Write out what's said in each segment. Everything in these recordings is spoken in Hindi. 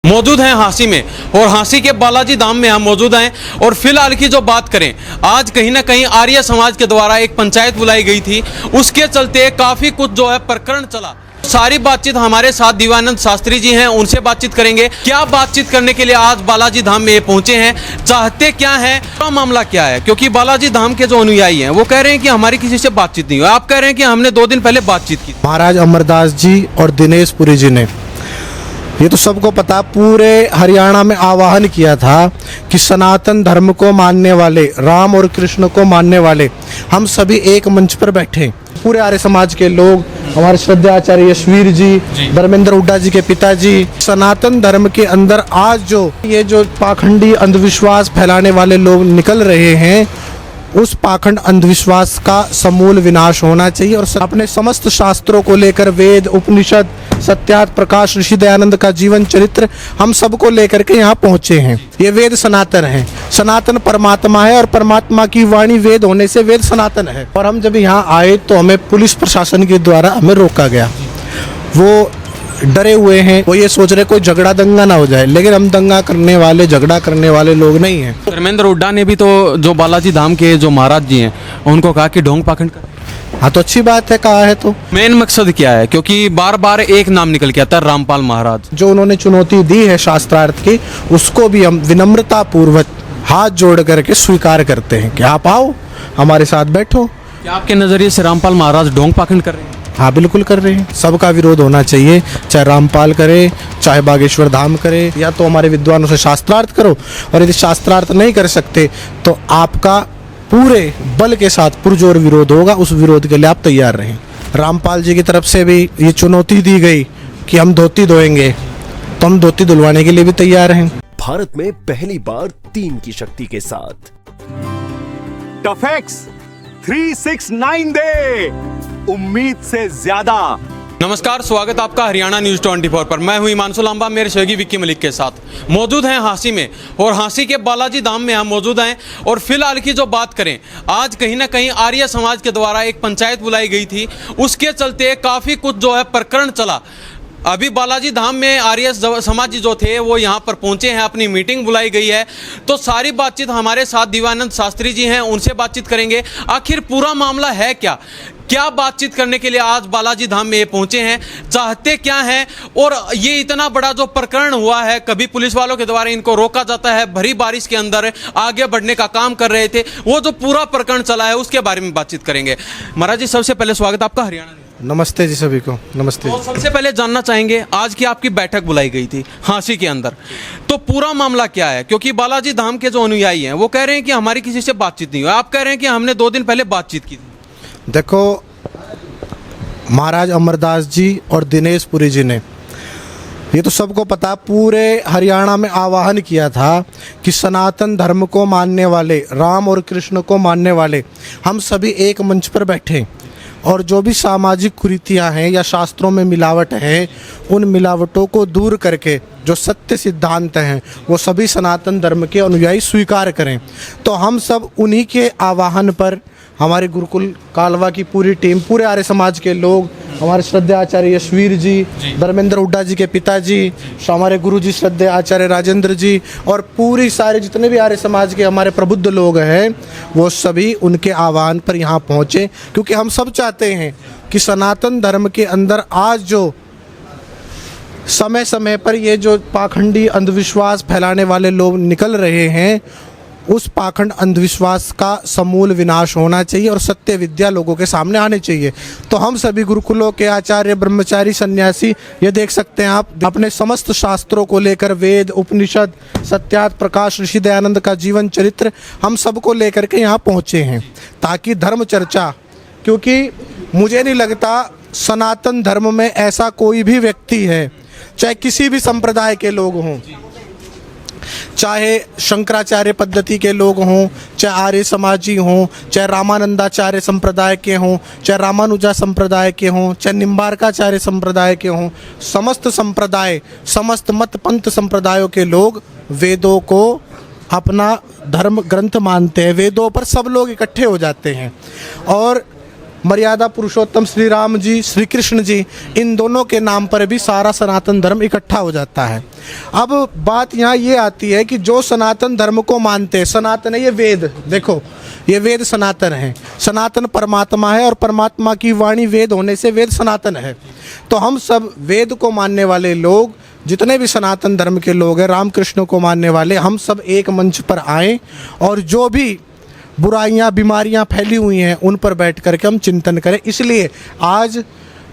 मौजूद हैं हाँसी में और हाँसी के बालाजी धाम में हम मौजूद हैं। और फिलहाल की जो बात करें, आज कहीं ना कहीं आर्य समाज के द्वारा एक पंचायत बुलाई गई थी, उसके चलते काफ़ी कुछ जो है प्रकरण चला। सारी बातचीत हमारे साथ दिवानंद शास्त्री जी हैं, उनसे बातचीत करेंगे। क्या बातचीत करने के लिए आज बालाजी धाम में पहुंचे हैं, चाहते क्या हैं, क्या मामला क्या है? क्योंकि बालाजी धाम के जो अनुयायी हैं वो कह रहे हैं कि हमारी किसी से बातचीत नहीं हुई। आप कह रहे हैं कि हमने 2 दिन पहले बातचीत की। महाराज अमरदास जी और दिनेश पुरी जी ने, ये तो सबको पता, पूरे हरियाणा में आह्वान किया था कि सनातन धर्म को मानने वाले, राम और कृष्ण को मानने वाले हम सभी एक मंच पर बैठे। पूरे आर्य समाज के लोग, हमारे श्रद्धेय आचार्य यशवीर जी, धर्मेंद्र हुड्डा जी के पिताजी, सनातन धर्म के अंदर आज जो पाखंडी अंधविश्वास फैलाने वाले लोग निकल रहे हैं, उस पाखंड अंधविश्वास का समूल विनाश होना चाहिए। और अपने समस्त शास्त्रों को लेकर, वेद, उपनिषद, सत्यार्थ प्रकाश, ऋषि दयानंद का जीवन चरित्र, हम सबको लेकर के यहाँ पहुँचे हैं। ये वेद सनातन है, सनातन परमात्मा है और परमात्मा की वाणी वेद होने से वेद सनातन है। और हम जब यहाँ आए तो हमें पुलिस प्रशासन के द्वारा हमें रोका गया। वो डरे हुए हैं, वो ये सोच रहे कोई झगड़ा दंगा ना हो जाए, लेकिन हम दंगा करने वाले, झगड़ा करने वाले लोग नहीं हैं। धर्मेंद्र हुड्डा ने भी तो जो बालाजी धाम के जो महाराज जी हैं उनको कहा कि ढोंग पाखंड कर। हाँ, तो अच्छी बात है, कहा है तो। मेन मकसद क्या है? क्योंकि बार बार एक नाम निकल के आता है, रामपाल महाराज। जो उन्होंने चुनौती दी है शास्त्रार्थ की, उसको भी हम विनम्रता पूर्वक हाथ जोड़ करके स्वीकार करते हैं कि आप आओ, हमारे साथ बैठो। क्या आपके नज़रिए से रामपाल महाराज ढोंग पाखंड कर रहे हैं? हाँ, बिल्कुल कर रहे हैं। सबका विरोध होना चाहिए, चाहे रामपाल करे, चाहे बागेश्वर धाम करे, या तो हमारे विद्वानों से शास्त्रार्थ करो। और यदि शास्त्रार्थ नहीं कर सकते तो आपका पूरे बल के साथ पुरजोर विरोध होगा, उस विरोध के लिए आप तैयार रहें। रामपाल जी की तरफ से भी ये चुनौती दी गई कि हम धोती धोएंगे, तो हम धोती धुलवाने के लिए भी तैयार हैं। भारत में पहली बार 3 की शक्ति के साथ टफेक्स 369 दे, उम्मीद से ज्यादा। नमस्कार, स्वागत आपका हरियाणा न्यूज़ 24 पर। मैं हूं हिमांशु लांबा, मेरे सहयोगी विक्की मलिक के साथ मौजूद हैं हाँसी में और हाँसी के बालाजी धाम में हम मौजूद हैं। और फिलहाल की जो बात करें, आज कहीं ना कहीं आर्य समाज के द्वारा एक पंचायत बुलाई गई थी, उसके चलते काफ़ी कुछ जो है प्रकरण चला। अभी बालाजी धाम में आर्य समाज जो थे वो यहाँ पर पहुँचे हैं, अपनी मीटिंग बुलाई गई है। तो सारी बातचीत हमारे साथ दिवानंद शास्त्री जी हैं, उनसे बातचीत करेंगे। आखिर पूरा मामला है क्या बातचीत करने के लिए आज बालाजी धाम में ये पहुंचे हैं, चाहते क्या हैं? और ये इतना बड़ा जो प्रकरण हुआ है, कभी पुलिस वालों के द्वारा इनको रोका जाता है, भरी बारिश के अंदर आगे बढ़ने का काम कर रहे थे, वो जो पूरा प्रकरण चला है उसके बारे में बातचीत करेंगे। महाराज जी, सबसे पहले स्वागत आपका हरियाणा। नमस्ते जी सभी को, नमस्ते तो जी। सबसे पहले जानना चाहेंगे, आज की आपकी बैठक बुलाई गई थी हाँसी के अंदर, तो पूरा मामला क्या है? क्योंकि बालाजी धाम के जो अनुयायी हैं वो कह रहे हैं कि हमारी किसी से बातचीत नहीं हुई। आप कह रहे हैं कि हमने 2 दिन पहले बातचीत की थी। देखो, महाराज अमरदास जी और दिनेश पुरी जी ने, ये तो सबको पता, पूरे हरियाणा में आह्वान किया था कि सनातन धर्म को मानने वाले, राम और कृष्ण को मानने वाले हम सभी एक मंच पर बैठे। और जो भी सामाजिक कुरीतियाँ हैं या शास्त्रों में मिलावट है, उन मिलावटों को दूर करके जो सत्य सिद्धांत हैं वो सभी सनातन धर्म के अनुयायी स्वीकार करें। तो हम सब उन्हीं के आह्वान पर, हमारे गुरुकुल कालवा की पूरी टीम, पूरे आर्य समाज के लोग, हमारे श्रद्धेय आचार्य यशवीर जी, धर्मेंद्र हुड्डा जी के पिताजी, हमारे गुरु जी श्रद्धेय आचार्य राजेंद्र जी, और पूरी सारे जितने भी आर्य समाज के हमारे प्रबुद्ध लोग हैं, वो सभी उनके आह्वान पर यहाँ पहुँचे। क्योंकि हम सब चाहते हैं कि सनातन धर्म के अंदर आज जो समय समय पर ये जो पाखंडी अंधविश्वास फैलाने वाले लोग निकल रहे हैं, उस पाखंड अंधविश्वास का समूल विनाश होना चाहिए और सत्य विद्या लोगों के सामने आनी चाहिए। तो हम सभी गुरुकुलों के आचार्य, ब्रह्मचारी, सन्यासी, ये देख सकते हैं आप, अपने समस्त शास्त्रों को लेकर, वेद, उपनिषद, सत्यार्थ प्रकाश, ऋषि दयानंद का जीवन चरित्र, हम सबको लेकर के यहाँ पहुँचे हैं ताकि धर्म चर्चा, क्योंकि मुझे नहीं लगता सनातन धर्म में ऐसा कोई भी व्यक्ति है, चाहे किसी भी संप्रदाय के लोग हों, चाहे शंकराचार्य पद्धति के लोग हों, चाहे आर्य समाजी हों, चाहे रामानंदाचार्य संप्रदाय के हों, चाहे रामानुजा संप्रदाय के हों, चाहे निम्बारकाचार्य संप्रदाय के हों, समस्त संप्रदाय, समस्त मत पंथ संप्रदायों के लोग वेदों को अपना धर्म ग्रंथ मानते हैं। वेदों पर सब लोग इकट्ठे हो जाते हैं। और मर्यादा पुरुषोत्तम श्री राम जी, श्री कृष्ण जी, इन दोनों के नाम पर भी सारा सनातन धर्म इकट्ठा हो जाता है। अब बात यहाँ ये आती है कि जो सनातन धर्म को मानते हैं, सनातन है ये वेद, देखो ये वेद सनातन है, सनातन परमात्मा है और परमात्मा की वाणी वेद होने से वेद सनातन है। तो हम सब वेद को मानने वाले लोग, जितने भी सनातन धर्म के लोग हैं, रामकृष्ण को मानने वाले, हम सब एक मंच पर आएँ और जो भी बुराइयां बीमारियां फैली हुई हैं उन पर बैठ करके हम चिंतन करें। इसलिए आज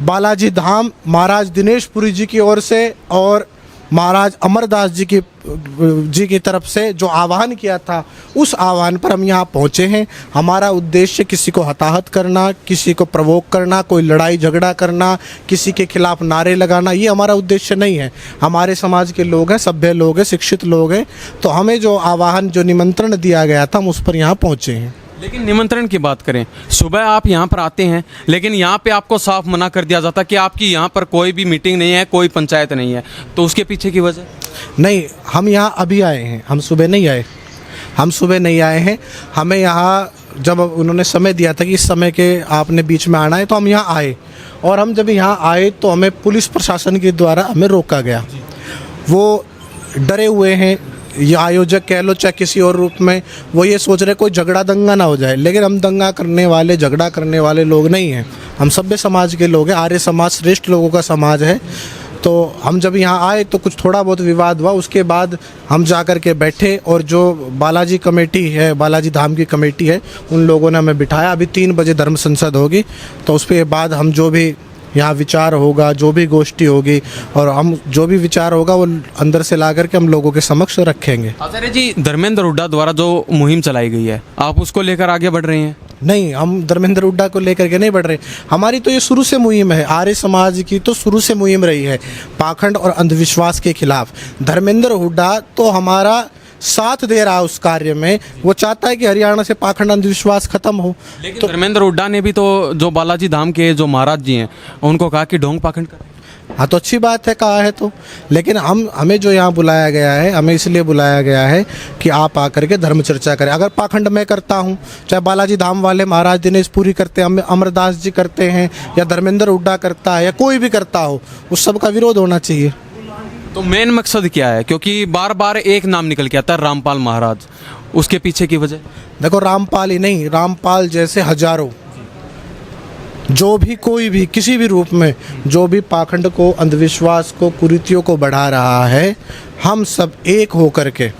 बालाजी धाम महाराज दिनेश पुरी जी की ओर से और महाराज अमरदास जी की तरफ से जो आह्वान किया था, उस आह्वान पर हम यहाँ पहुँचे हैं। हमारा उद्देश्य किसी को हताहत करना, किसी को प्रवोक करना, कोई लड़ाई झगड़ा करना, किसी के खिलाफ नारे लगाना, ये हमारा उद्देश्य नहीं है। हमारे समाज के लोग हैं, सभ्य लोग हैं, शिक्षित लोग हैं, तो हमें जो आह्वान, जो निमंत्रण दिया गया था, हम उस पर यहाँ पहुँचे हैं। लेकिन निमंत्रण की बात करें, सुबह आप यहाँ पर आते हैं, लेकिन यहाँ पे आपको साफ मना कर दिया जाता कि आपकी यहाँ पर कोई भी मीटिंग नहीं है, कोई पंचायत नहीं है, तो उसके पीछे की वजह? नहीं, हम यहाँ अभी आए हैं, हम सुबह नहीं आए, हम सुबह नहीं आए हैं। हमें यहाँ जब उन्होंने समय दिया था कि इस समय के आपने बीच में आना है, तो हम यहाँ आए, और हम जब यहाँ आए तो हमें पुलिस प्रशासन के द्वारा हमें रोका गया। वो डरे हुए हैं, ये आयोजक कह लो चाहे किसी और रूप में, वो ये सोच रहे कोई झगड़ा दंगा ना हो जाए, लेकिन हम दंगा करने वाले, झगड़ा करने वाले लोग नहीं हैं। हम सभ्य समाज के लोग हैं, आर्य समाज श्रेष्ठ लोगों का समाज है। तो हम जब यहाँ आए तो कुछ थोड़ा बहुत विवाद हुआ, उसके बाद हम जा कर के बैठे और जो बालाजी कमेटी है, बालाजी धाम की कमेटी है, उन लोगों ने हमें बिठाया। अभी 3 बजे धर्म संसद होगी, तो उसके बाद हम जो भी यहाँ विचार होगा, जो भी गोष्ठी होगी, और हम जो भी विचार होगा वो अंदर से ला करके हम लोगों के समक्ष रखेंगे। आचार्य जी, धर्मेंद्र हुड्डा द्वारा जो मुहिम चलाई गई है, आप उसको लेकर आगे बढ़ रहे हैं? नहीं, हम धर्मेंद्र हुड्डा को लेकर के नहीं बढ़ रहे। हमारी तो ये शुरू से मुहिम है, आर्य समाज की तो शुरू से मुहिम रही है पाखंड और अंधविश्वास के खिलाफ। धर्मेंद्र हुड्डा तो हमारा साथ दे रहा है उस कार्य में, वो चाहता है कि हरियाणा से पाखंड अंधविश्वास खत्म हो। लेकिन धर्मेंद्र हुड्डा ने भी तो जो बालाजी धाम के जो महाराज जी हैं उनको कहा कि ढोंग पाखंड करें। हाँ, तो अच्छी बात है, कहा है तो, लेकिन हमें जो यहाँ बुलाया गया है, हमें इसलिए बुलाया गया है कि आप आकर के धर्म चर्चा करें। अगर पाखंड मैं करता हूँ, चाहे बालाजी धाम वाले महाराज दिनेश पुरी करते हैं, अमरदास जी करते हैं, या धर्मेंद्र हुड्डा करता है, या कोई भी करता हो, उस सब का विरोध होना चाहिए। तो मेन मकसद क्या है? क्योंकि बार बार एक नाम निकल के आता है, रामपाल महाराज, उसके पीछे की वजह? देखो, रामपाल ही नहीं, रामपाल जैसे हजारों, जो भी कोई भी किसी भी रूप में जो भी पाखंड को, अंधविश्वास को, कुरीतियों को बढ़ा रहा है, हम सब एक होकर के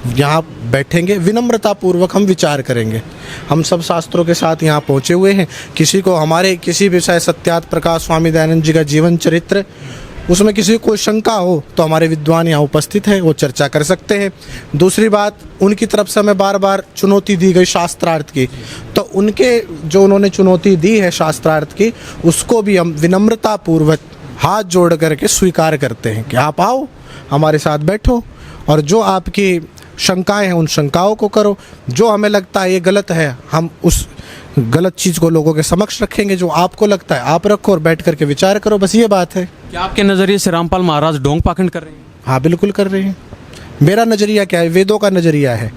यहाँ बैठेंगे, विनम्रतापूर्वक हम विचार करेंगे। हम सब शास्त्रों के साथ यहाँ पहुँचे हुए हैं। किसी को हमारे किसी भी, चाहे सत्यार्थ प्रकाश स्वामी दयानंद जी का जीवन चरित्र, उसमें किसी को कोई शंका हो तो हमारे विद्वान यहाँ उपस्थित हैं, वो चर्चा कर सकते हैं। दूसरी बात, उनकी तरफ से हमें बार बार चुनौती दी गई शास्त्रार्थ की, तो उनके जो उन्होंने चुनौती दी है शास्त्रार्थ की, उसको भी हम विनम्रतापूर्वक हाथ जोड़ करके स्वीकार करते हैं कि आप आओ, हमारे साथ बैठो, और जो आपकी शंकाएं हैं उन शंकाओं को करो। जो हमें लगता है ये गलत है, हम उस गलत चीज़ को लोगों के समक्ष रखेंगे। जो आपको लगता है आप रखो और बैठ करके विचार करो, बस ये बात है। क्या आपके नज़रिए से रामपाल महाराज ढोंग पाखंड कर रहे हैं? हाँ, बिल्कुल कर रहे हैं। मेरा नज़रिया क्या है? वेदों का नज़रिया है।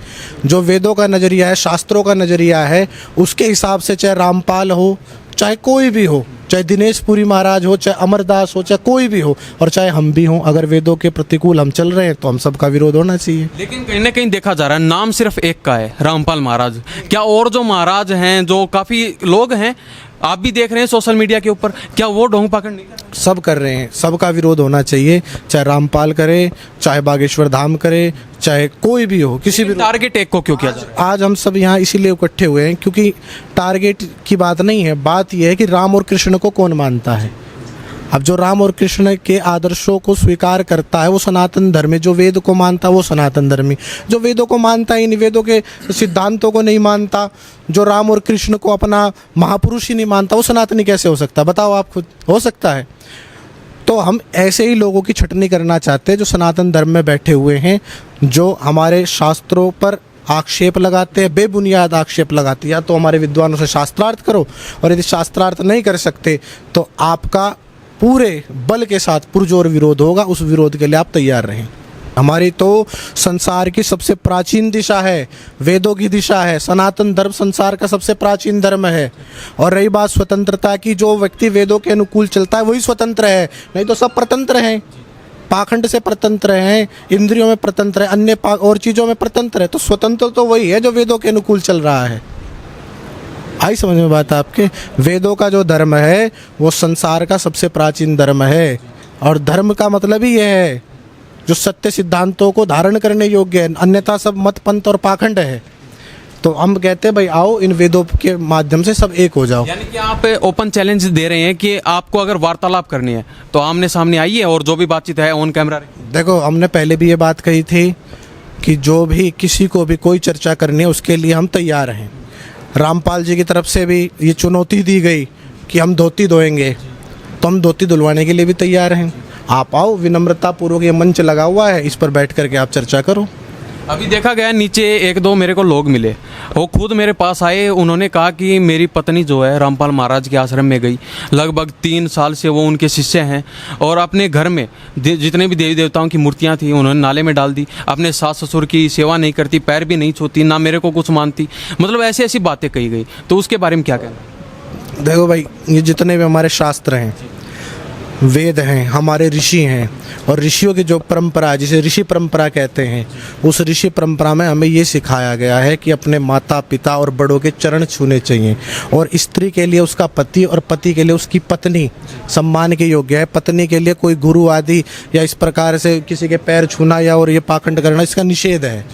जो वेदों का नज़रिया है, शास्त्रों का नज़रिया है, उसके हिसाब से चाहे रामपाल हो, चाहे कोई भी हो, चाहे दिनेश पुरी महाराज हो, चाहे अमरदास हो, चाहे कोई भी हो, और चाहे हम भी हों, अगर वेदों के प्रतिकूल हम चल रहे हैं तो हम सबका विरोध होना चाहिए। लेकिन कहीं ना कहीं देखा जा रहा है, नाम सिर्फ एक का है, रामपाल महाराज। क्या और जो महाराज हैं, जो काफ़ी लोग हैं, आप भी देख रहे हैं सोशल मीडिया के ऊपर, क्या वो ढोंग पाखंड नहीं कर रहे? सब कर रहे हैं, सबका विरोध होना चाहिए, चाहे रामपाल करे, चाहे बागेश्वर धाम करे, चाहे कोई भी हो, किसी भी। टारगेट एक को क्यों किया जा रहा है? आज हम सब यहाँ इसीलिए इकट्ठे हुए हैं क्योंकि टारगेट की बात नहीं है, बात यह है कि राम और कृष्ण को कौन मानता है। अब जो राम और कृष्ण के आदर्शों को स्वीकार करता है वो सनातन धर्मी, जो वेद को मानता है वो सनातन धर्मी, जो वेदों को मानता ही नहीं, वेदों के सिद्धांतों को नहीं मानता, जो राम और कृष्ण को अपना महापुरुष ही नहीं मानता, वो सनातनी कैसे हो सकता है? बताओ आप खुद, हो सकता है? तो हम ऐसे ही लोगों की छटनी करना चाहते हैं जो सनातन धर्म में बैठे हुए हैं, जो हमारे शास्त्रों पर आक्षेप लगाते हैं, बेबुनियाद आक्षेप लगाते हैं। या तो हमारे विद्वानों से शास्त्रार्थ करो, और यदि शास्त्रार्थ नहीं कर सकते तो आपका पूरे बल के साथ पुरजोर विरोध होगा, उस विरोध के लिए आप तैयार रहें। हमारी तो संसार की सबसे प्राचीन दिशा है, वेदों की दिशा है। सनातन धर्म संसार का सबसे प्राचीन धर्म है। और रही बात स्वतंत्रता की, जो व्यक्ति वेदों के अनुकूल चलता है वही स्वतंत्र है, नहीं तो सब प्रतंत्र हैं। पाखंड से प्रतंत्र हैं, इंद्रियों में प्रतंत्र है, अन्य और चीज़ों में प्रतंत्र है। तो स्वतंत्र तो वही है जो वेदों के अनुकूल चल रहा है। आई समझ में बात आपके? वेदों का जो धर्म है वो संसार का सबसे प्राचीन धर्म है। और धर्म का मतलब ही यह है जो सत्य सिद्धांतों को धारण करने योग्य है, अन्यथा सब मत पंथ और पाखंड है। तो हम कहते हैं भाई आओ इन वेदों के माध्यम से सब एक हो जाओ। यानी कि आप ओपन चैलेंज दे रहे हैं कि आपको अगर वार्तालाप करनी है तो आमने सामने आइए और जो भी बातचीत है ऑन कैमरा रहे। देखो, हमने पहले भी ये बात कही थी कि जो भी किसी को भी कोई चर्चा करनी है उसके लिए हम तैयार हैं। रामपाल जी की तरफ से भी ये चुनौती दी गई कि हम धोती धोएंगे, तो हम धोती धुलवाने के लिए भी तैयार हैं। आप आओ, विनम्रता पूर्वक ये मंच लगा हुआ है, इस पर बैठ करके आप चर्चा करो। अभी देखा गया नीचे एक दो मेरे को लोग मिले, वो खुद मेरे पास आए। उन्होंने कहा कि मेरी पत्नी जो है रामपाल महाराज के आश्रम में गई, लगभग 3 साल से वो उनके शिष्य हैं, और अपने घर में जितने भी देवी देवताओं की मूर्तियां थी उन्होंने नाले में डाल दी। अपने सास ससुर की सेवा नहीं करती, पैर भी नहीं छूती, ना मेरे को कुछ मानती, मतलब ऐसी ऐसी बातें कही गई। तो उसके बारे में क्या कहना? देखो भाई, ये जितने भी हमारे शास्त्र हैं, वेद हैं, हमारे ऋषि हैं, और ऋषियों की जो परंपरा जिसे ऋषि परंपरा कहते हैं, उस ऋषि परंपरा में हमें ये सिखाया गया है कि अपने माता पिता और बड़ों के चरण छूने चाहिए। और स्त्री के लिए उसका पति और पति के लिए उसकी पत्नी सम्मान के योग्य है। पत्नी के लिए कोई गुरु आदि या इस प्रकार से किसी के पैर छूना या और ये पाखंड करना, इसका निषेध है।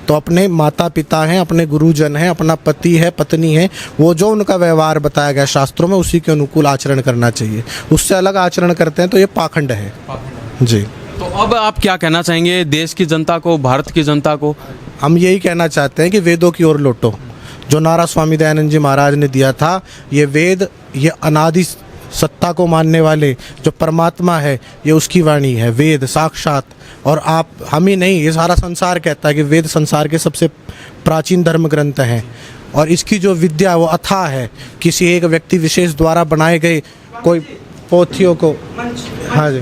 तो अपने माता पिता हैं, अपने गुरुजन हैं, अपना पति है, पत्नी है, वो जो उनका व्यवहार बताया गया शास्त्रों में उसी के अनुकूल आचरण करना चाहिए। उससे अलग आचरण करते हैं तो ये पाखंड है जी। तो अब आप क्या कहना चाहेंगे देश की जनता को, भारत की जनता को? हम यही कहना चाहते हैं कि वेदों की ओर लौटो। जो नारा स्वामी दयानंद जी महाराज ने दिया था, ये वेद, ये अनादि सत्ता को मानने वाले जो परमात्मा है, ये उसकी वाणी है, वेद साक्षात। और आप, हम ही नहीं, ये सारा संसार कहता है कि वेद संसार के सबसे प्राचीन धर्म ग्रंथ हैं। और इसकी जो विद्या वो अथाह है, किसी एक व्यक्ति विशेष द्वारा बनाए गए कोई पोथियों को, हाँ जी,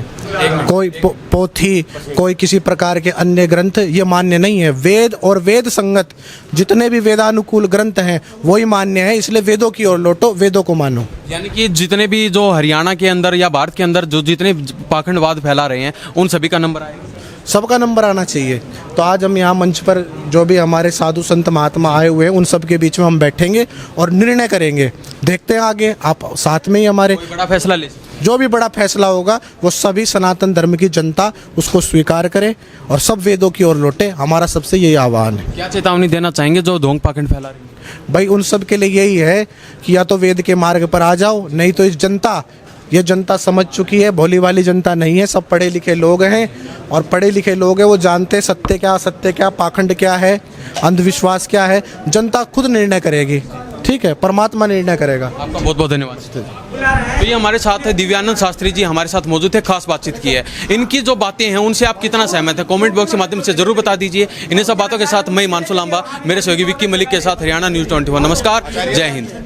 कोई पोथी, कोई किसी प्रकार के अन्य ग्रंथ ये मान्य नहीं है। वेद और वेद संगत जितने भी वेदानुकूल ग्रंथ हैं वही मान्य है। इसलिए वेदों की ओर लौटो, वेदों को मानो। यानी कि जितने भी जो हरियाणा के अंदर या भारत के अंदर जो जितने पाखंडवाद फैला रहे हैं उन सभी का नंबर आएगा, सबका नंबर आना चाहिए। तो आज हम यहाँ मंच पर जो भी हमारे साधु संत महात्मा आए हुए हैं उन सब के बीच में हम बैठेंगे और निर्णय करेंगे। देखते हैं आगे, आप साथ में ही हमारे कोई बड़ा फैसला ले। जो भी बड़ा फैसला होगा वो सभी सनातन धर्म की जनता उसको स्वीकार करे और सब वेदों की ओर लौटे। हमारा सबसे यही आह्वान है। क्या चेतावनी देना चाहेंगे जो ढोंग पाखंड फैला रही है? भाई उन सब के लिए यही है कि या तो वेद के मार्ग पर आ जाओ, नहीं तो ये जनता समझ चुकी है, भोली वाली जनता नहीं है। सब पढ़े लिखे लोग हैं, और पढ़े लिखे लोग हैं वो जानते हैं सत्य क्या असत्य क्या, पाखंड क्या है, अंधविश्वास क्या है। जनता खुद निर्णय करेगी, ठीक है, परमात्मा निर्णय करेगा। आपका बहुत बहुत धन्यवाद। तो ये हमारे साथ है दिव्यानंद शास्त्री जी, हमारे साथ मौजूद है, खास बातचीत की है। इनकी जो बातें हैं उनसे आप कितना सहमत हैं, कमेंट बॉक्स के माध्यम से जरूर बता दीजिए। इन्हीं सब बातों के साथ मैं हिमांशु लांबा, मेरे सहयोगी विक्की मलिक के साथ हरियाणा न्यूज़ 24। नमस्कार, जय हिंद।